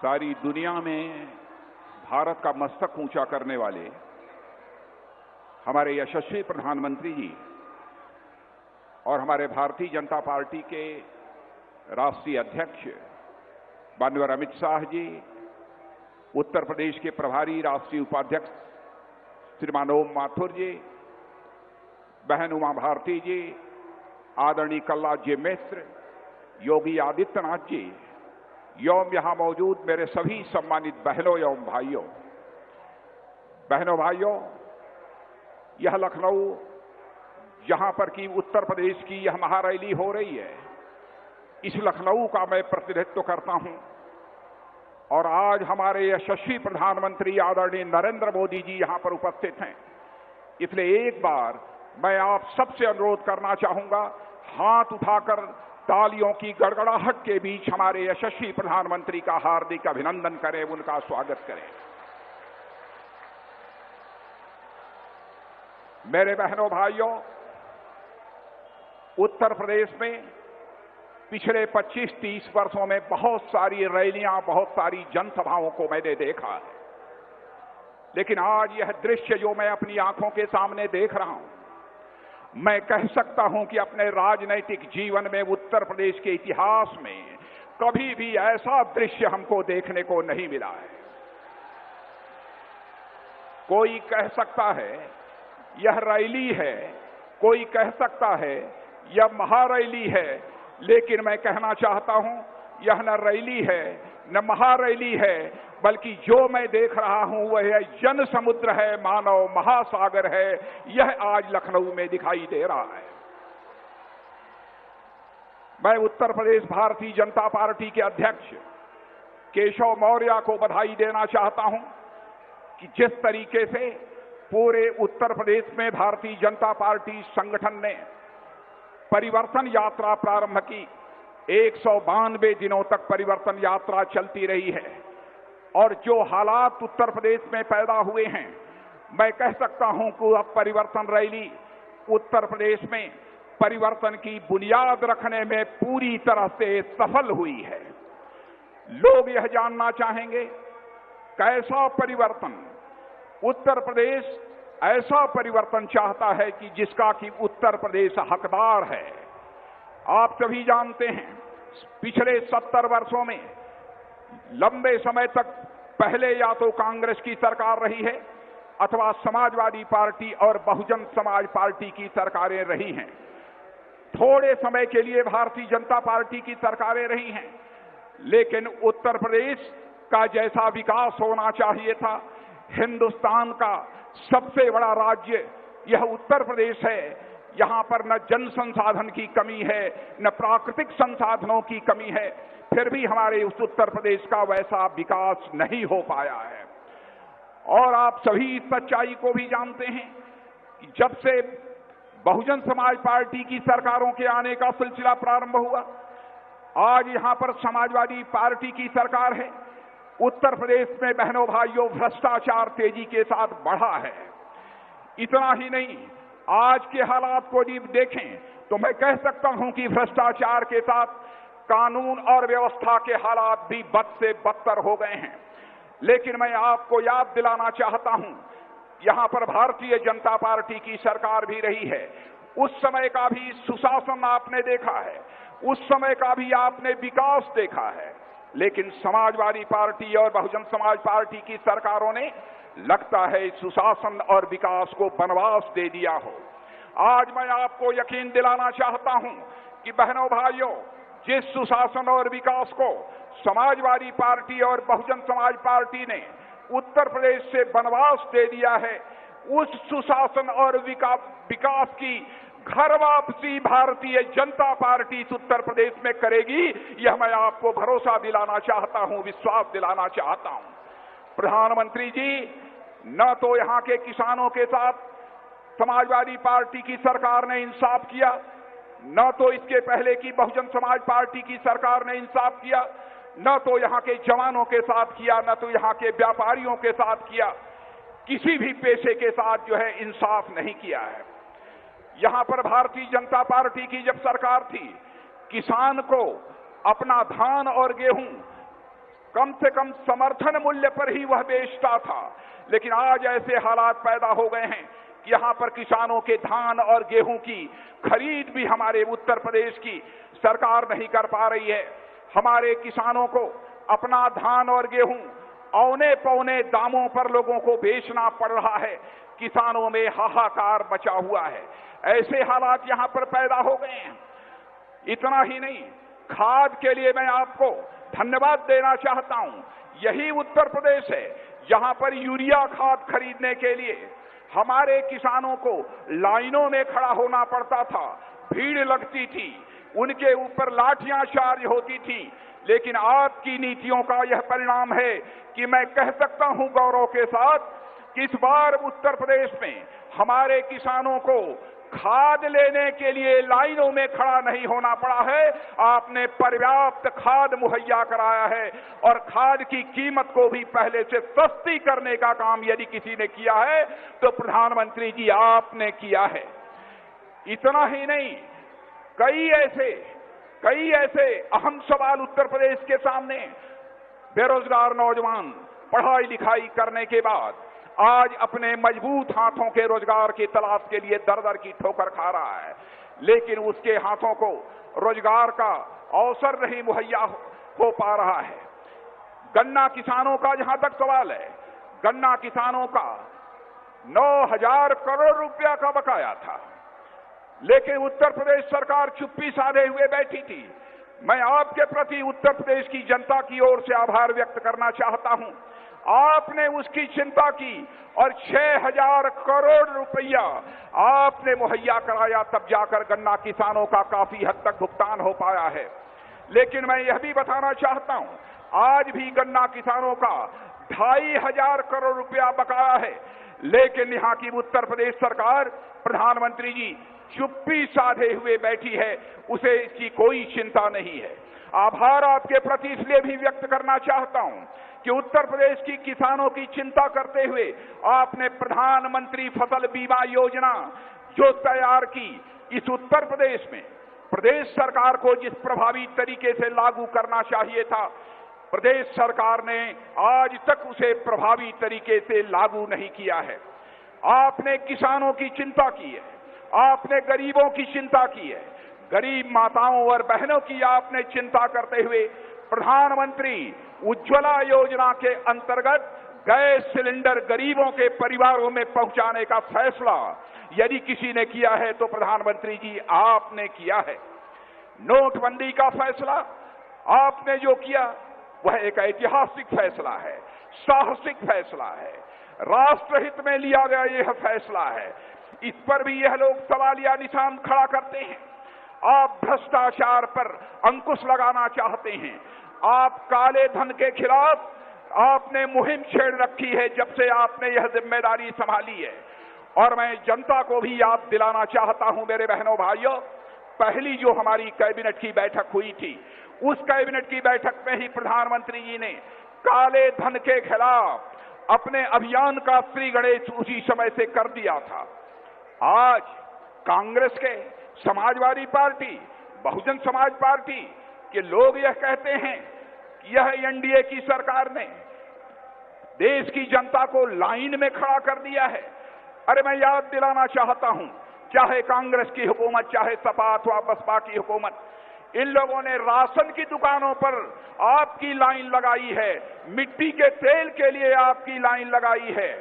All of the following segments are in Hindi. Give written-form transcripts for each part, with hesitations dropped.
सारी दुनिया में भारत का मस्तक ऊंचा करने वाले हमारे यशस्वी प्रधानमंत्री जी और हमारे भारतीय जनता पार्टी के राष्ट्रीय अध्यक्ष माननीय अमित शाह जी, उत्तर प्रदेश के प्रभारी राष्ट्रीय उपाध्यक्ष श्रीमान ओम माथुर जी, बहन उमा भारती जी, आदरणीय कल्लाद जी मिश्र, योगी आदित्यनाथ जी, एवं यहां मौजूद मेरे सभी सम्मानित बहनों एवं भाइयों, यह लखनऊ जहां पर की उत्तर प्रदेश की यह महारैली हो रही है, इस लखनऊ का मैं प्रतिनिधित्व करता हूं और आज हमारे यशस्वी प्रधानमंत्री आदरणीय नरेंद्र मोदी जी यहां पर उपस्थित हैं। इसलिए एक बार मैं आप सबसे अनुरोध करना चाहूंगा, हाथ उठाकर तालियों की गड़गड़ाहट के बीच हमारे यशस्वी प्रधानमंत्री का हार्दिक अभिनंदन करें, उनका स्वागत करें। मेरे बहनों भाइयों, उत्तर प्रदेश में पिछले 25-30 वर्षों में बहुत सारी रैलियां, बहुत सारी जनसभाओं को मैंने देखा है, लेकिन आज यह दृश्य जो मैं अपनी आंखों के सामने देख रहा हूं, मैं कह सकता हूं कि अपने राजनैतिक जीवन में उत्तर प्रदेश के इतिहास में कभी भी ऐसा दृश्य हमको देखने को नहीं मिला है। कोई कह सकता है यह रैली है, कोई कह सकता है यह महारैली है, लेकिन मैं कहना चाहता हूं यह न रैली है न महारैली है, बल्कि जो मैं देख रहा हूं वह जन समुद्र है, मानव महासागर है। यह आज लखनऊ में दिखाई दे रहा है। मैं उत्तर प्रदेश भारतीय जनता पार्टी के अध्यक्ष केशव मौर्य को बधाई देना चाहता हूं कि जिस तरीके से पूरे उत्तर प्रदेश में भारतीय जनता पार्टी संगठन ने परिवर्तन यात्रा प्रारंभ की, 192 दिनों तक परिवर्तन यात्रा चलती रही है और जो हालात उत्तर प्रदेश में पैदा हुए हैं, मैं कह सकता हूं कि अब परिवर्तन रैली उत्तर प्रदेश में परिवर्तन की बुनियाद रखने में पूरी तरह से सफल हुई है। लोग यह जानना चाहेंगे कैसा परिवर्तन, उत्तर प्रदेश ऐसा परिवर्तन चाहता है कि जिसका कि उत्तर प्रदेश हकदार है। आप सभी जानते हैं पिछले 70 वर्षों में लंबे समय तक पहले या तो कांग्रेस की सरकार रही है अथवा समाजवादी पार्टी और बहुजन समाज पार्टी की सरकारें रही हैं। थोड़े समय के लिए भारतीय जनता पार्टी की सरकारें रही हैं, लेकिन उत्तर प्रदेश का जैसा विकास होना चाहिए था, हिंदुस्तान का सबसे बड़ा राज्य यह उत्तर प्रदेश है। यहां पर न जन संसाधन की कमी है, न प्राकृतिक संसाधनों की कमी है, फिर भी हमारे उस उत्तर प्रदेश का वैसा विकास नहीं हो पाया है। और आप सभी इस सच्चाई को भी जानते हैं कि जब से बहुजन समाज पार्टी की सरकारों के आने का सिलसिला प्रारंभ हुआ, आज यहां पर समाजवादी पार्टी की सरकार है। उत्तर प्रदेश में बहनों भाइयों भ्रष्टाचार तेजी के साथ बढ़ा है। इतना ही नहीं, आज के हालात को जब देखें तो मैं कह सकता हूं कि भ्रष्टाचार के साथ कानून और व्यवस्था के हालात भी बद से बदतर हो गए हैं। लेकिन मैं आपको याद दिलाना चाहता हूं, यहां पर भारतीय जनता पार्टी की सरकार भी रही है। उस समय का भी सुशासन आपने देखा है, उस समय का भी आपने विकास देखा है, लेकिन समाजवादी पार्टी और बहुजन समाज पार्टी की सरकारों ने लगता है सुशासन और विकास को वनवास दे दिया हो। आज मैं आपको यकीन दिलाना चाहता हूं कि बहनों भाइयों, जिस सुशासन और विकास को समाजवादी पार्टी और बहुजन समाज पार्टी ने उत्तर प्रदेश से वनवास दे दिया है, उस सुशासन और विकास की घर वापसी भारतीय जनता पार्टी इस उत्तर प्रदेश में करेगी। यह मैं आपको भरोसा दिलाना चाहता हूं, विश्वास दिलाना चाहता हूं। प्रधानमंत्री जी, न तो यहां के किसानों के साथ समाजवादी पार्टी की सरकार ने इंसाफ किया, न तो इसके पहले की बहुजन समाज पार्टी की सरकार ने इंसाफ किया, न तो यहां के जवानों के साथ किया, न तो यहां के व्यापारियों के साथ किया। किसी भी पेशे के साथ जो है इंसाफ नहीं किया है। यहां पर भारतीय जनता पार्टी की जब सरकार थी, किसान को अपना धान और गेहूं कम से कम समर्थन मूल्य पर ही वह बेचता था। लेकिन आज ऐसे हालात पैदा हो गए हैं कि यहां पर किसानों के धान और गेहूं की खरीद भी हमारे उत्तर प्रदेश की सरकार नहीं कर पा रही है। हमारे किसानों को अपना धान और गेहूं औने पौने दामों पर लोगों को बेचना पड़ रहा है। किसानों में हाहाकार मचा हुआ है। ऐसे हालात यहां पर पैदा हो गए हैं। इतना ही नहीं, खाद के लिए मैं आपको धन्यवाद देना चाहता हूं। यही उत्तर प्रदेश है जहां पर यूरिया खाद खरीदने के लिए हमारे किसानों को लाइनों में खड़ा होना पड़ता था, भीड़ लगती थी, उनके ऊपर लाठियां चार्ज होती थी। लेकिन आपकी नीतियों का यह परिणाम है कि मैं कह सकता हूं गौरव के साथ कि इस बार उत्तर प्रदेश में हमारे किसानों को खाद लेने के लिए लाइनों में खड़ा नहीं होना पड़ा है। आपने पर्याप्त खाद मुहैया कराया है और खाद की कीमत को भी पहले से सस्ती करने का काम यदि किसी ने किया है तो प्रधानमंत्री जी आपने किया है। इतना ही नहीं, कई ऐसे अहम सवाल उत्तर प्रदेश के सामने। बेरोजगार नौजवान पढ़ाई लिखाई करने के बाद आज अपने मजबूत हाथों के रोजगार की तलाश के लिए दर दर की ठोकर खा रहा है, लेकिन उसके हाथों को रोजगार का अवसर नहीं मुहैया हो पा रहा है। गन्ना किसानों का जहां तक सवाल है, गन्ना किसानों का 9,000 करोड़ रुपया का बकाया था, लेकिन उत्तर प्रदेश सरकार चुप्पी साधे हुए बैठी थी। मैं आपके प्रति उत्तर प्रदेश की जनता की ओर से आभार व्यक्त करना चाहता हूं। आपने उसकी चिंता की और 6,000 करोड़ रुपया आपने मुहैया कराया, तब जाकर गन्ना किसानों का काफी हद तक भुगतान हो पाया है। लेकिन मैं यह भी बताना चाहता हूं, आज भी गन्ना किसानों का 2,500 करोड़ रुपया बकाया है, लेकिन यहां की उत्तर प्रदेश सरकार, प्रधानमंत्री जी चुप्पी साधे हुए बैठी है, उसे इसकी कोई चिंता नहीं है। आभार आपके प्रति इसलिए भी व्यक्त करना चाहता हूं कि उत्तर प्रदेश की किसानों की चिंता करते हुए आपने प्रधानमंत्री फसल बीमा योजना जो तैयार की, इस उत्तर प्रदेश में प्रदेश सरकार को जिस प्रभावी तरीके से लागू करना चाहिए था, प्रदेश सरकार ने आज तक उसे प्रभावी तरीके से लागू नहीं किया है। आपने किसानों की चिंता की है, आपने गरीबों की चिंता की है, गरीब माताओं और बहनों की आपने चिंता करते हुए प्रधानमंत्री उज्ज्वला योजना के अंतर्गत गैस सिलेंडर गरीबों के परिवारों में पहुंचाने का फैसला यदि किसी ने किया है तो प्रधानमंत्री जी आपने किया है। नोटबंदी का फैसला आपने जो किया वह एक ऐतिहासिक फैसला है, साहसिक फैसला है, राष्ट्रहित में लिया गया यह फैसला है। इस पर भी यह लोग सवालिया निशान खड़ा करते हैं। आप भ्रष्टाचार पर अंकुश लगाना चाहते हैं, आप काले धन के खिलाफ आपने मुहिम छेड़ रखी है जब से आपने यह जिम्मेदारी संभाली है। और मैं जनता को भी याद दिलाना चाहता हूं, मेरे बहनों भाइयों, पहली जो हमारी कैबिनेट की बैठक हुई थी, उस कैबिनेट की बैठक में ही प्रधानमंत्री जी ने काले धन के खिलाफ अपने अभियान का श्री गणेश उसी समय से कर दिया था। आज कांग्रेस के, समाजवादी पार्टी, बहुजन समाज पार्टी के लोग यह कहते हैं कि यह एनडीए की सरकार ने देश की जनता को लाइन में खड़ा कर दिया है। अरे मैं याद दिलाना चाहता हूं, चाहे कांग्रेस की हुकूमत, चाहे सपा अथवा बसपा की हुकूमत, इन लोगों ने राशन की दुकानों पर आपकी लाइन लगाई है, मिट्टी के तेल के लिए आपकी लाइन लगाई है,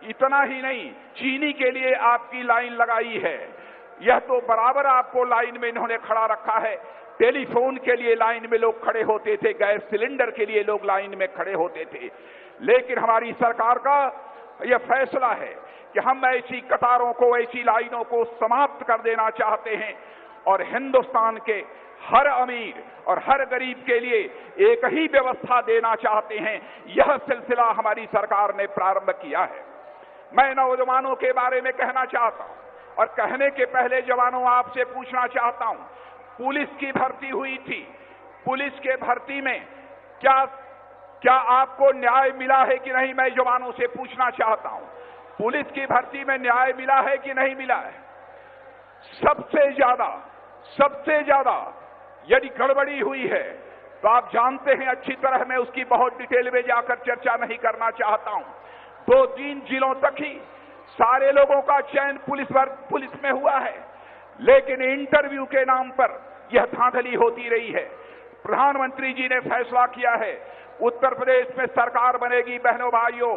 इतना ही नहीं चीनी के लिए आपकी लाइन लगाई है। यह तो बराबर आपको लाइन में इन्होंने खड़ा रखा है। टेलीफोन के लिए लाइन में लोग खड़े होते थे, गैस सिलेंडर के लिए लोग लाइन में खड़े होते थे। लेकिन हमारी सरकार का यह फैसला है कि हम ऐसी कतारों को, ऐसी लाइनों को समाप्त कर देना चाहते हैं और हिंदुस्तान के हर अमीर और हर गरीब के लिए एक ही व्यवस्था देना चाहते हैं। यह सिलसिला हमारी सरकार ने प्रारंभ किया है। मैं नौजवानों के बारे में कहना चाहता हूं और कहने के पहले जवानों आपसे पूछना चाहता हूं, पुलिस की भर्ती हुई थी, पुलिस के भर्ती में क्या आपको न्याय मिला है कि नहीं, मैं जवानों से पूछना चाहता हूं। पुलिस की भर्ती में न्याय मिला है कि नहीं मिला है? सबसे ज्यादा यदि गड़बड़ी हुई है तो आप जानते हैं अच्छी तरह, मैं उसकी बहुत डिटेल में जाकर चर्चा नहीं करना चाहता हूं। 2-3 जिलों तक ही सारे लोगों का चयन पुलिस में हुआ है, लेकिन इंटरव्यू के नाम पर यह धांधली होती रही है। प्रधानमंत्री जी ने फैसला किया है, उत्तर प्रदेश में सरकार बनेगी। बहनों भाइयों,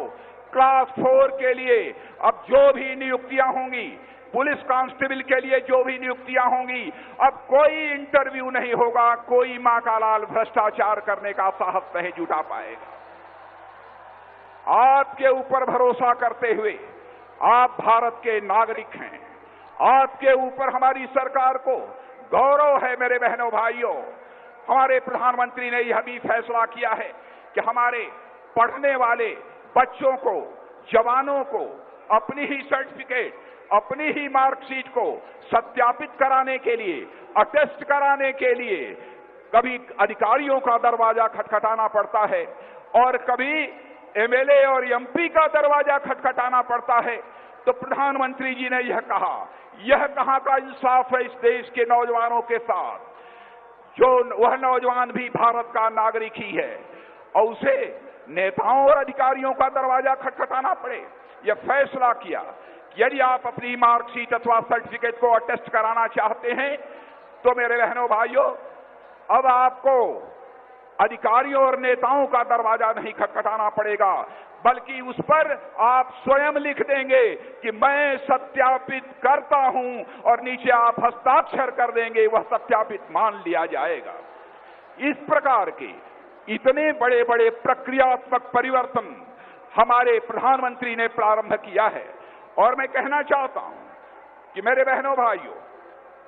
क्लास 4 के लिए अब जो भी नियुक्तियां होंगी, पुलिस कांस्टेबल के लिए जो भी नियुक्तियां होंगी, अब कोई इंटरव्यू नहीं होगा, कोई मां का लाल भ्रष्टाचार करने का साहस नहीं जुटा पाएगा। आपके ऊपर भरोसा करते हुए, आप भारत के नागरिक हैं, आपके ऊपर हमारी सरकार को गौरव है। मेरे बहनों भाइयों, हमारे प्रधानमंत्री ने यह भी फैसला किया है कि हमारे पढ़ने वाले बच्चों को, जवानों को अपनी ही सर्टिफिकेट, अपनी ही मार्कशीट को सत्यापित कराने के लिए, अटेस्ट कराने के लिए कभी अधिकारियों का दरवाजा खटखटाना पड़ता है और कभी एमएलए और एमपी का दरवाजा खटखटाना पड़ता है। तो प्रधानमंत्री जी ने यह कहां का इंसाफ है इस देश के नौजवानों के साथ, जो वह नौजवान भी भारत का नागरिक ही है और उसे नेताओं और अधिकारियों का दरवाजा खटखटाना पड़े। यह फैसला किया कि यदि आप अपनी मार्कशीट अथवा सर्टिफिकेट को अटेस्ट कराना चाहते हैं तो मेरे बहनों भाइयों, अब आपको अधिकारियों और नेताओं का दरवाजा नहीं खटखटाना पड़ेगा, बल्कि उस पर आप स्वयं लिख देंगे कि मैं सत्यापित करता हूं और नीचे आप हस्ताक्षर कर देंगे, वह सत्यापित मान लिया जाएगा। इस प्रकार के इतने बड़े बड़े प्रक्रियात्मक परिवर्तन हमारे प्रधानमंत्री ने प्रारंभ किया है। और मैं कहना चाहता हूं कि मेरे बहनों भाइयों,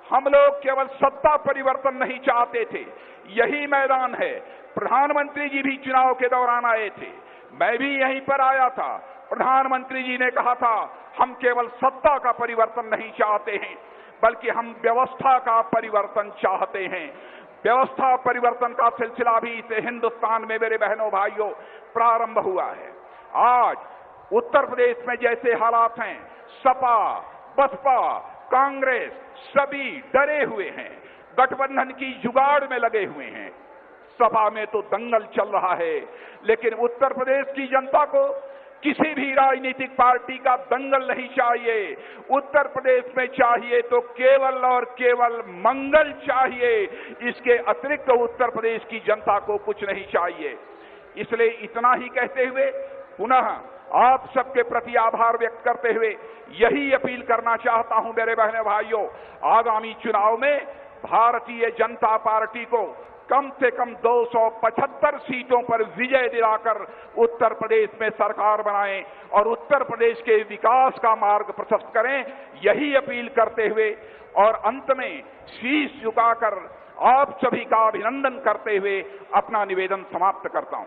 हम लोग केवल सत्ता परिवर्तन नहीं चाहते थे, यही मैदान है। प्रधानमंत्री जी भी चुनाव के दौरान आए थे, मैं भी यहीं पर आया था। प्रधानमंत्री जी ने कहा था, हम केवल सत्ता का परिवर्तन नहीं चाहते हैं, बल्कि हम व्यवस्था का परिवर्तन चाहते हैं। व्यवस्था परिवर्तन का सिलसिला भी इस हिंदुस्तान में मेरे बहनों भाइयों प्रारंभ हुआ है। आज उत्तर प्रदेश में जैसे हालात हैं, सपा, बसपा, कांग्रेस सभी डरे हुए हैं, गठबंधन की जुगाड़ में लगे हुए हैं। सपा में तो दंगल चल रहा है, लेकिन उत्तर प्रदेश की जनता को किसी भी राजनीतिक पार्टी का दंगल नहीं चाहिए। उत्तर प्रदेश में चाहिए तो केवल और केवल मंगल चाहिए, इसके अतिरिक्त उत्तर प्रदेश की जनता को कुछ नहीं चाहिए। इसलिए इतना ही कहते हुए पुनः आप सबके प्रति आभार व्यक्त करते हुए यही अपील करना चाहता हूं मेरे बहने भाइयों, आगामी चुनाव में भारतीय जनता पार्टी को कम से कम 275 सीटों पर विजय दिलाकर उत्तर प्रदेश में सरकार बनाएं और उत्तर प्रदेश के विकास का मार्ग प्रशस्त करें, यही अपील करते हुए और अंत में शीश झुकाकर आप सभी का अभिनंदन करते हुए अपना निवेदन समाप्त करता हूं।